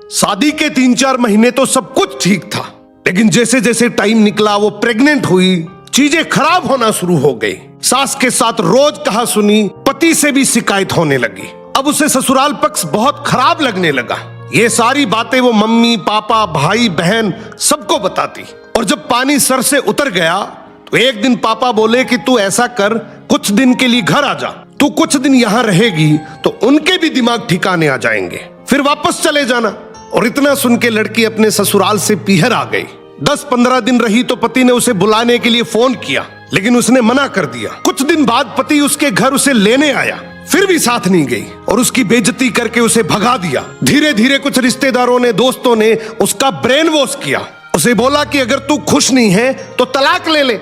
शादी के 3-4 महीने तो सब कुछ ठीक था, लेकिन जैसे जैसे टाइम निकला वो प्रेग्नेंट हुई, चीजें खराब होना शुरू हो गई। सास के साथ रोज कहा सुनी, पति से भी शिकायत होने लगी। अब उसे ससुराल पक्ष बहुत खराब लगने लगा। ये सारी बातें वो मम्मी पापा भाई बहन सबको बताती। और जब पानी सर से उतर गया तो एक दिन पापा बोले कि तू ऐसा कर, कुछ दिन के लिए घर आ जा, तू कुछ दिन यहाँ रहेगी तो उनके भी दिमाग ठिकाने आ जाएंगे, फिर वापस चले जाना। और इतना सुन के लड़की अपने ससुराल से पीहर आ गई। 10-15 दिन रही तो पति ने उसे बुलाने के लिए फोन किया, लेकिन उसने मना कर दिया। कुछ दिन बाद पति उसके घर उसे लेने आया, फिर भी साथ नहीं गई और उसकी बेइज्जती करके उसे भगा दिया। धीरे धीरे कुछ रिश्तेदारों ने, दोस्तों ने उसका ब्रेन वॉश किया। उसे बोला कि अगर तू खुश नहीं है तो तलाक ले ले,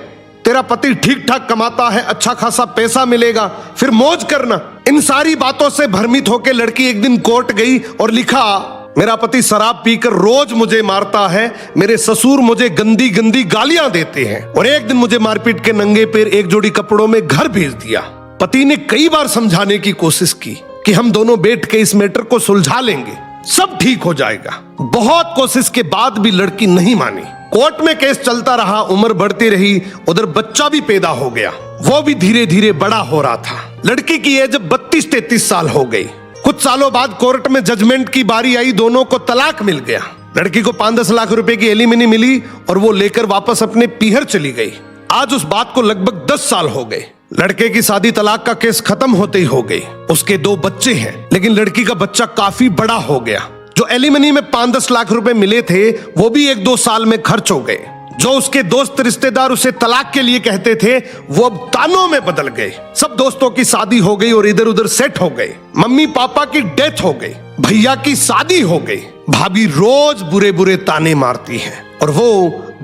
तेरा पति ठीक ठाक कमाता है, अच्छा खासा पैसा मिलेगा, फिर मौज करना। इन सारी बातों से भ्रमित होकर लड़की एक दिन कोर्ट गई और लिखा, मेरा पति शराब पीकर रोज मुझे मारता है, मेरे ससुर मुझे गंदी गंदी गालियां देते हैं और एक दिन मुझे मारपीट के नंगे पैर एक जोड़ी कपड़ों में घर भेज दिया। पति ने कई बार समझाने की कोशिश की कि हम दोनों बैठ के इस मैटर को सुलझा लेंगे, सब ठीक हो जाएगा। बहुत कोशिश के बाद भी लड़की नहीं मानी। कोर्ट में केस चलता रहा, उम्र बढ़ती रही, उधर बच्चा भी पैदा हो गया, वो भी धीरे धीरे बड़ा हो रहा था। लड़की की एज 32-33 साल हो गई। कुछ सालों बाद कोर्ट में जजमेंट की बारी आई, दोनों को तलाक मिल गया। लड़की को 5-10 लाख रुपए की एलिमनी मिली और वो लेकर वापस अपने पीहर चली गई। आज उस बात को लगभग 10 साल हो गए। लड़के की शादी तलाक का केस खत्म होते ही हो गई। उसके 2 बच्चे हैं, लेकिन लड़की का बच्चा काफी बड़ा हो गया। जो एलिमनी में 5-10 लाख रुपए मिले थे वो भी 1-2 साल में खर्च हो गए। जो उसके दोस्त रिश्तेदार उसे तलाक के लिए कहते थे वो अब तानों में बदल गए। सब दोस्तों की शादी हो गई और इधर उधर सेट हो गए। मम्मी पापा की डेथ हो गई, भैया की शादी हो गई, भाभी रोज बुरे बुरे ताने मारती है और वो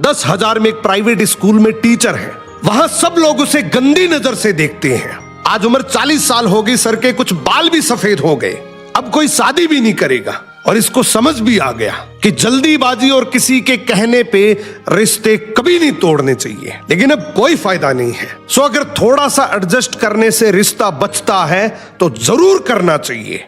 10,000 में एक प्राइवेट स्कूल में टीचर है। वहां सब लोग उसे गंदी नजर से देखते हैं। आज उम्र 40 साल हो गई, सर के कुछ बाल भी सफेद हो गए। अब कोई शादी भी नहीं करेगा और इसको समझ भी आ गया कि जल्दीबाजी और किसी के कहने पे रिश्ते कभी नहीं तोड़ने चाहिए। लेकिन अब कोई फायदा नहीं है। सो अगर थोड़ा सा एडजस्ट करने से रिश्ता बचता है तो जरूर करना चाहिए।